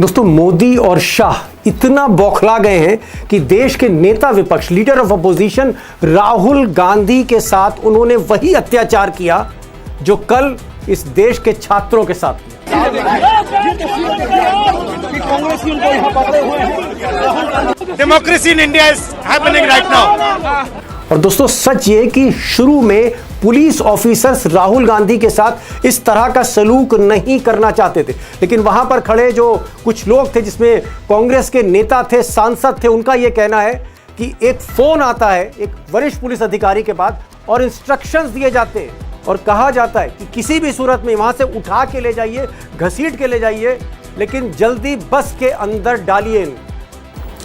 दोस्तों, मोदी और शाह इतना बौखला गए हैं कि देश के नेता विपक्ष, leader of opposition Rahul Gandhi के साथ उन्होंने वही अत्याचार किया जो कल इस देश के छात्रों के साथ किया। Democracy in India is happening right now. और दोस्तों, सच ये कि शुरू में पुलिस ऑफिसर्स राहुल गांधी के साथ इस तरह का सलूक नहीं करना चाहते थे, लेकिन वहां पर खड़े जो कुछ लोग थे, जिसमें कांग्रेस के नेता थे, सांसद थे, उनका यह कहना है कि एक फोन आता है एक वरिष्ठ पुलिस अधिकारी के बाद और इंस्ट्रक्शंस दिए जाते हैं और कहा जाता है कि किसी भी सूरत में वहां से उठा के ले जाइए, घसीट के ले जाइए, लेकिन जल्दी बस के अंदर डालिए।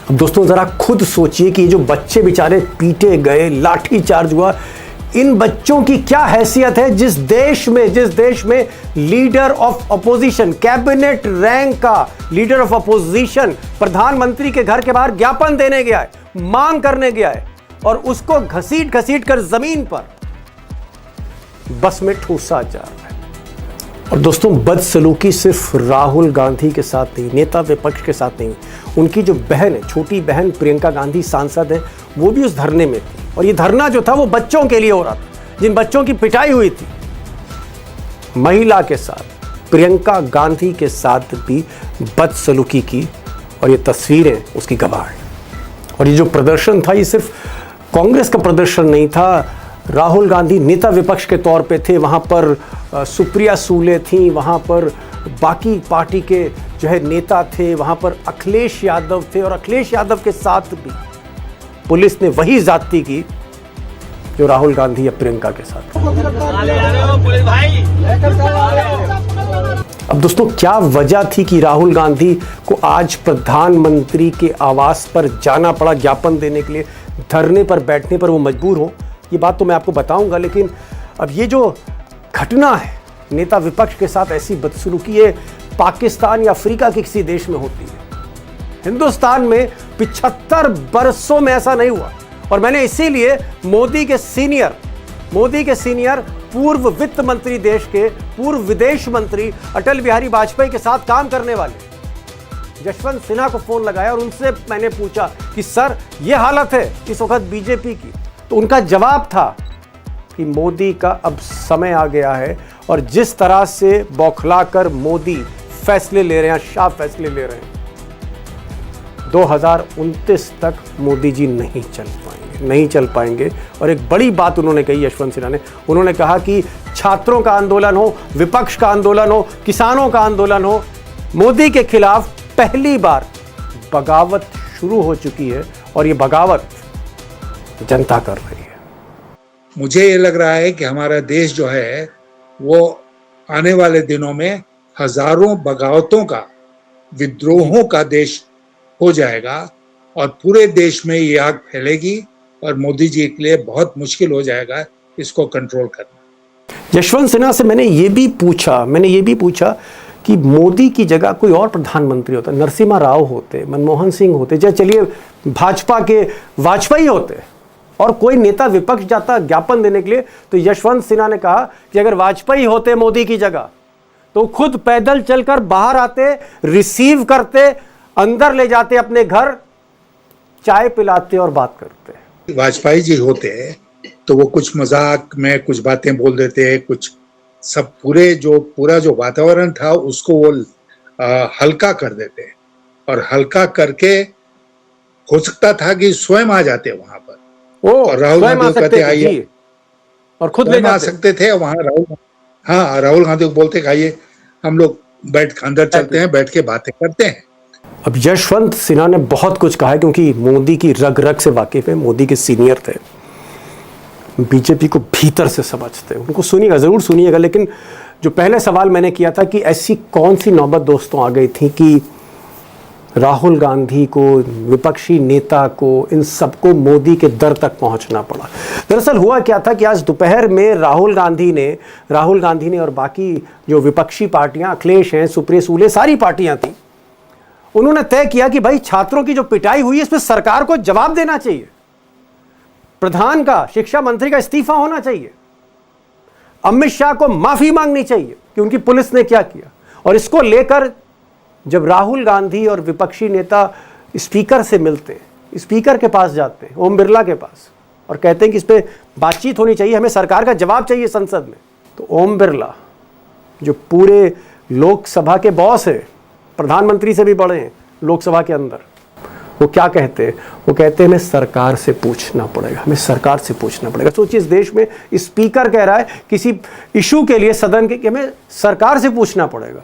अब दोस्तों, जरा खुद सोचिए कि जो बच्चे बेचारे पीटे गए, लाठी चार्ज हुआ, इन बच्चों की क्या हैसियत है जिस देश में leader of opposition, cabinet rank का लीडर ऑफ अपोजिशन प्रधानमंत्री के घर के बाहर ज्ञापन देने गया है, मांग करने गया है, और उसको घसीट कर जमीन पर बस में ठूसा जा रहा है। और दोस्तों, बदसलूकी सिर्फ राहुल गांधी के साथ नहीं, नेता विपक्ष के साथ नहीं, उनकी जो बहन है, छोटी बहन प्रियंका गांधी सांसद है, वो भी उस धरने में थी। और ये धरना जो था वो बच्चों के लिए हो रहा था, जिन बच्चों की पिटाई हुई थी। महिला के साथ, प्रियंका गांधी के साथ भी बदसलूकी की, और ये तस्वीरें उसकी गवाह हैं। और ये जो प्रदर्शन था, ये सिर्फ कांग्रेस का प्रदर्शन नहीं था, राहुल गांधी नेता विपक्ष के तौर पे थे, वहाँ पर सुप्रिया सूले थी, वहाँ पर बाकी पार्टी के जो है नेता थे, वहाँ पर अखिलेश यादव थे, और अखिलेश यादव के साथ भी पुलिस ने वही ज्यादती की जो राहुल गांधी या प्रियंका के साथ। अब दोस्तों, क्या वजह थी कि राहुल गांधी को आज प्रधानमंत्री के आवास पर जाना पड़ा ज्ञापन देने के लिए, धरने पर बैठने पर वो मजबूर हो? ये बात तो मैं आपको बताऊंगा, लेकिन अब ये जो घटना है नेता विपक्ष के साथ ऐसी बदसलूकी, ये पाकिस्तान या अफ्रीका के किसी देश में होती है, हिंदुस्तान में 75 बरसों में ऐसा नहीं हुआ। और मैंने इसीलिए मोदी के सीनियर पूर्व वित्त मंत्री, देश के पूर्व विदेश मंत्री अटल बिहारी वाजपेयी के साथ काम करने वाले यशवंत सिन्हा को फोन लगाया और उनसे मैंने पूछा कि सर, ये हालत है इस वक्त बीजेपी की। तो उनका जवाब था कि मोदी का अब समय आ गया है, और जिस तरह से बौखलाकर मोदी फैसले ले रहे हैं, शाह फैसले ले रहे हैं, 2029 तक मोदी जी नहीं चल पाएंगे। और एक बड़ी बात उन्होंने कही, यशवंत सिन्हा ने, उन्होंने कहा कि छात्रों का आंदोलन हो, विपक्ष का आंदोलन हो, किसानों का आंदोलन हो, मोदी के खिलाफ पहली बार बगावत शुरू हो चुकी है, और ये बगावत जनता कर रही है। मुझे ये लग रहा है कि हमारा देश जो है वो आने वाले दिनों में हजारों बगावतों का, विद्रोहों का देश हो जाएगा, और पूरे देश में ये आग फैलेगी, और मोदी जी के लिए बहुत मुश्किल हो जाएगा इसको कंट्रोल करना। यशवंत सिन्हा से मैंने ये भी पूछा कि मोदी की जगह कोई और प्रधानमंत्री होता, नरसिम्हा राव होते, मनमोहन सिंह होते, या चलिए भाजपा के वाजपेयी होते, और कोई नेता विपक्ष जाता ज्ञापन देने के लिए, तो यशवंत सिन्हा ने कहा कि अगर वाजपेयी होते मोदी की जगह, तो खुद पैदल चलकर बाहर आते, रिसीव करते, अंदर ले जाते अपने घर, चाय पिलाते और बात करते। वाजपेयी जी होते तो वो कुछ मजाक में कुछ बातें बोल देते, कुछ सब पूरा जो वातावरण था उसको वो हल्का कर देते, और हल्का करके हो सकता था कि स्वयं आ जाते वहां पर, और राहुल गांधी कहते आइए, और खुद ले आ सकते थे वहां। राहुल गांधी को बोलते आइए, हम लोग अंदर चलते हैं, बैठ के बातें करते हैं। अब यशवंत सिन्हा ने बहुत कुछ कहा है, क्योंकि मोदी की रग रग से वाकिफ है, मोदी के सीनियर थे, बीजेपी को भीतर से समझते हैं। उनको सुनिएगा, जरूर सुनिएगा। लेकिन जो पहले सवाल मैंने किया था कि ऐसी कौन सी नौबत दोस्तों आ गई थी कि राहुल गांधी को, विपक्षी नेता को, इन सबको मोदी के दर तक पहुंचना पड़ा। दरअसल हुआ क्या था कि आज दोपहर में राहुल गांधी ने और बाकी जो विपक्षी पार्टियां, अखिलेश हैं, सुप्रिया सूले, सारी पार्टियां थी, उन्होंने तय किया कि भाई, छात्रों की जो पिटाई हुई है, इस पर सरकार को जवाब देना चाहिए, प्रधान का, शिक्षा मंत्री का इस्तीफा होना चाहिए, अमित शाह को माफी मांगनी चाहिए कि उनकी पुलिस ने क्या किया। और इसको लेकर जब राहुल गांधी और विपक्षी नेता स्पीकर से मिलते हैं, स्पीकर के पास जाते हैं, ओम बिरला के पास, और कहते हैं कि इस पर बातचीत होनी चाहिए, हमें सरकार का जवाब चाहिए संसद में, तो ओम बिरला जो पूरे लोकसभा के बॉस है, प्रधानमंत्री से भी बड़े हैं लोकसभा के अंदर, वो क्या कहते हैं? वो कहते हैं हमें सरकार से पूछना पड़ेगा, हमें सरकार से पूछना पड़ेगा। सोचिए, इस देश में स्पीकर कह रहा है किसी इशू के लिए सदन के कि हमें सरकार से पूछना पड़ेगा,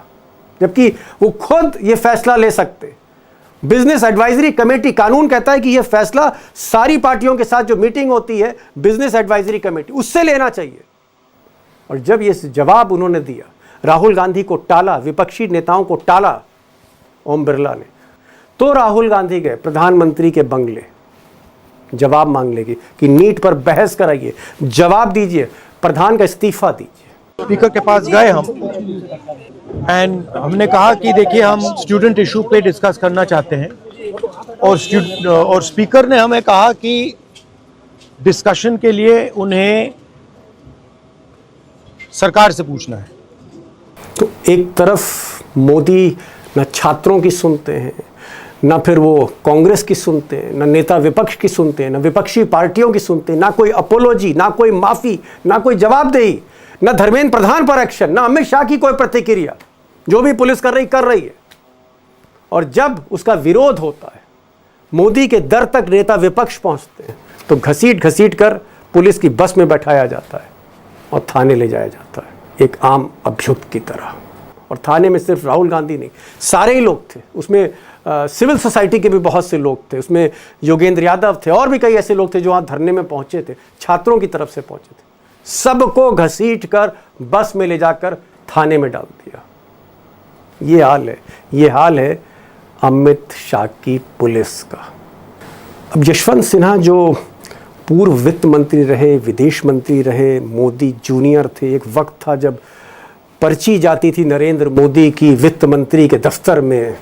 जबकि वो खुद ये फैसला ले सकते। बिजनेस एडवाइजरी कमेटी, कानून कहता है कि यह फैसला सारी पार्टियों के साथ जो मीटिंग होती है बिजनेस एडवाइजरी कमेटी, उससे लेना चाहिए। और जब ये जवाब उन्होंने दिया, राहुल गांधी को टाला, विपक्षी नेताओं को टाला ओम बिरला ने, तो राहुल गांधी गए प्रधानमंत्री के बंगले जवाब मांगने की कि नीट पर बहस कराइए, जवाब दीजिए, प्रधान का इस्तीफा दीजिए। स्पीकर के पास गए हम एंड हमने कहा कि देखिए हम स्टूडेंट इशू पे डिस्कस करना चाहते हैं, और स्पीकर ने हमें कहा कि डिस्कशन के लिए उन्हें सरकार से पूछना है। तो एक तरफ मोदी न छात्रों की सुनते हैं, ना फिर वो कांग्रेस की सुनते हैं, ना नेता विपक्ष की सुनते हैं, ना विपक्षी पार्टियों की सुनते हैं, ना कोई अपोलॉजी, ना कोई माफी, ना कोई जवाबदेही, ना धर्मेंद्र प्रधान पर एक्शन, ना अमित शाह की कोई प्रतिक्रिया। जो भी पुलिस कर रही है। और जब उसका विरोध होता है, मोदी के दर तक नेता विपक्ष पहुंचते हैं, तो घसीट घसीट कर पुलिस की बस में बैठाया जाता है और थाने ले जाया जाता है, एक आम अभियुक्त की तरह। और थाने में सिर्फ राहुल गांधी नहीं, सारे ही लोग थे उसमें, सिविल सोसाइटी के भी बहुत से लोग थे उसमें, योगेंद्र यादव थे, और भी कई ऐसे लोग थे जो वहाँ धरने में पहुँचे थे, छात्रों की तरफ से पहुँचे थे। सबको घसीट कर बस में ले जाकर थाने में डाल दिया। ये हाल है अमित शाह की पुलिस का। अब यशवंत सिन्हा जो पूर्व वित्त मंत्री रहे, विदेश मंत्री रहे, मोदी जूनियर थे, एक वक्त था जब पर्ची जाती थी नरेंद्र मोदी की वित्त मंत्री के दफ्तर में,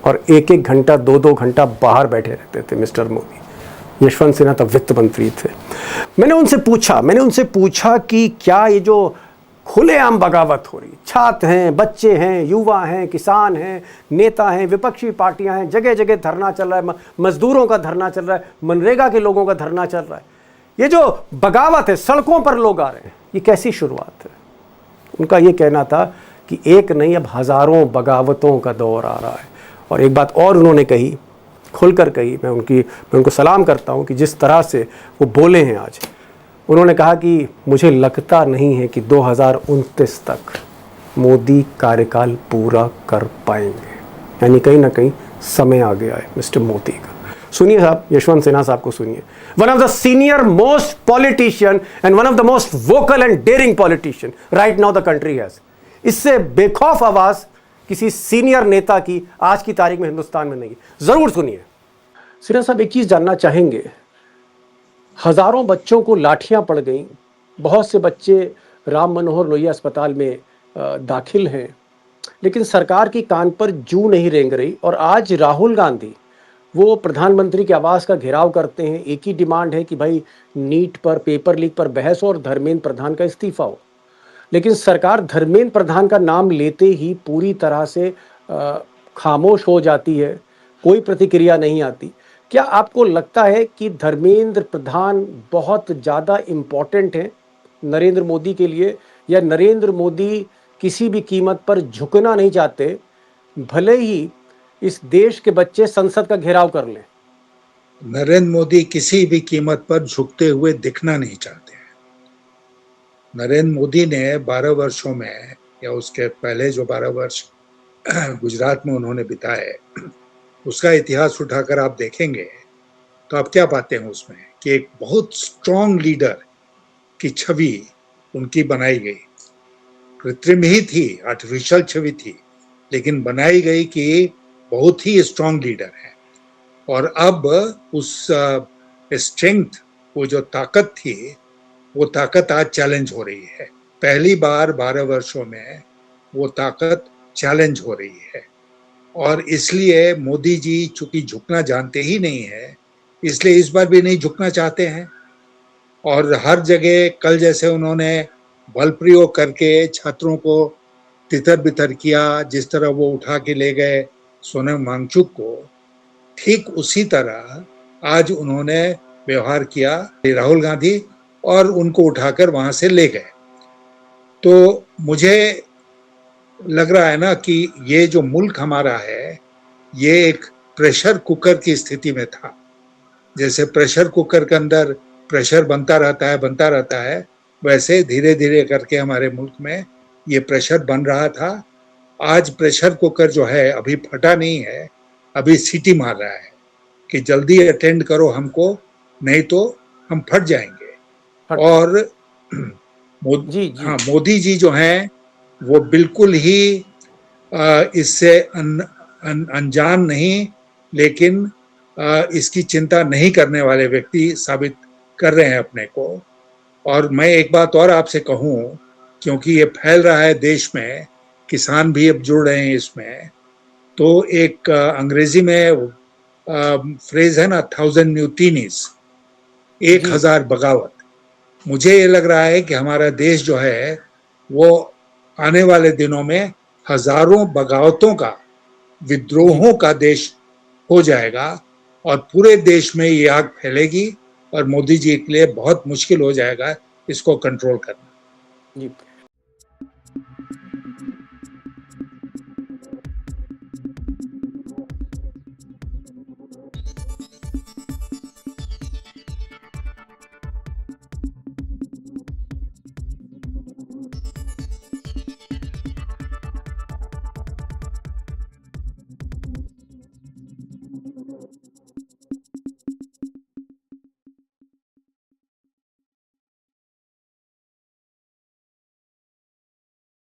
और एक एक घंटा 2-2 घंटा बाहर बैठे रहते थे मिस्टर मोदी। यशवंत सिन्हा तब वित्त मंत्री थे। मैंने उनसे पूछा कि क्या ये जो खुलेआम बगावत हो रही, छात्र हैं, बच्चे हैं, युवा हैं, किसान हैं, नेता हैं, विपक्षी पार्टियां हैं, जगह जगह धरना चल रहा है, मजदूरों का धरना चल रहा है, मनरेगा के लोगों का धरना चल रहा है, ये जो बगावत है, सड़कों पर लोग आ रहे हैं, ये कैसी शुरुआत है? उनका ये कहना था कि एक नहीं, अब हज़ारों बगावतों का दौर आ रहा है। और एक बात और उन्होंने कही, खुलकर कही, मैं उनको सलाम करता हूँ कि जिस तरह से वो बोले हैं आज। उन्होंने कहा कि मुझे लगता नहीं है कि 2029 तक मोदी कार्यकाल पूरा कर पाएंगे, यानी कहीं ना कहीं समय आ गया है मिस्टर मोदी का। सुनिए साहब, यशवंत सिन्हा साहब को सुनिए, one of the senior most politician and one of the most vocal and daring politician right now the country has. इससे बेखौफ आवाज किसी सीनियर नेता की आज की तारीख में हिंदुस्तान में नहीं है। जरूर सुनिए। सिन्हा साहब, एक चीज जानना चाहेंगे, हजारों बच्चों को लाठियां पड़ गई, बहुत से बच्चे राम मनोहर लोहिया अस्पताल में दाखिल हैं, लेकिन सरकार की कान पर जूं नहीं रेंग रही। और आज राहुल गांधी वो प्रधानमंत्री के आवास का घेराव करते हैं, एक ही डिमांड है कि भाई नीट पर, पेपर लीक पर बहस हो और धर्मेंद्र प्रधान का इस्तीफा हो। लेकिन सरकार धर्मेंद्र प्रधान का नाम लेते ही पूरी तरह से खामोश हो जाती है, कोई प्रतिक्रिया नहीं आती। क्या आपको लगता है कि धर्मेंद्र प्रधान बहुत ज़्यादा इम्पोर्टेंट है नरेंद्र मोदी के लिए, या नरेंद्र मोदी किसी भी कीमत पर झुकना नहीं चाहते, भले ही इस देश के बच्चे संसद का घेराव कर लें? नरेंद्र मोदी किसी भी कीमत पर झुकते हुए दिखना नहीं चाहते हैं। नरेंद्र मोदी ने 12 वर्षों में, या उसके पहले जो 12 वर्ष गुजरात में उन्होंने बिताए, उसका इतिहास उठाकर आप देखेंगे तो आप क्या पाते हैं उसमें कि एक बहुत स्ट्रॉन्ग लीडर की छवि उनकी बनाई गई। कृत्रिम ही थी, आर्टिफिशियल छवि थी, लेकिन बनाई गई कि बहुत ही स्ट्रॉन्ग लीडर है। और अब उस स्ट्रेंथ, वो जो ताकत थी, वो ताकत आज चैलेंज हो रही है। पहली बार 12 वर्षों में वो ताकत चैलेंज हो रही है। और इसलिए मोदी जी चूंकि झुकना जानते ही नहीं है, इसलिए इस बार भी नहीं झुकना चाहते हैं। और हर जगह कल जैसे उन्होंने बल प्रयोग करके छात्रों को तितर बितर किया, जिस तरह वो उठा के ले गए सोनम वांगचुक को, ठीक उसी तरह आज उन्होंने व्यवहार किया राहुल गांधी और उनको उठाकर वहां से ले गए। तो मुझे लग रहा है ना कि ये जो मुल्क हमारा है, ये एक प्रेशर कुकर की स्थिति में था। जैसे प्रेशर कुकर के अंदर प्रेशर बनता रहता है, वैसे धीरे धीरे करके हमारे मुल्क में ये प्रेशर बन रहा था। आज प्रेशर कुकर जो है अभी फटा नहीं है, अभी सीटी मार रहा है कि जल्दी अटेंड करो हमको, नहीं तो हम फट जाएंगे। और मोदी जी जो हैं वो बिल्कुल ही इससे अनजान नहीं, लेकिन इसकी चिंता नहीं करने वाले व्यक्ति साबित कर रहे हैं अपने को। और मैं एक बात और आपसे कहूं, क्योंकि ये फैल रहा है देश में, किसान भी अब जुड़ रहे हैं इसमें, तो एक अंग्रेजी में फ्रेज है ना, 1000 न्यूटीनीज, 1000 बगावत। मुझे ये लग रहा है कि हमारा देश जो है वो आने वाले दिनों में हजारों बगावतों का, विद्रोहों का देश हो जाएगा और पूरे देश में ये आग फैलेगी और मोदी जी के लिए बहुत मुश्किल हो जाएगा इसको कंट्रोल करना। जी।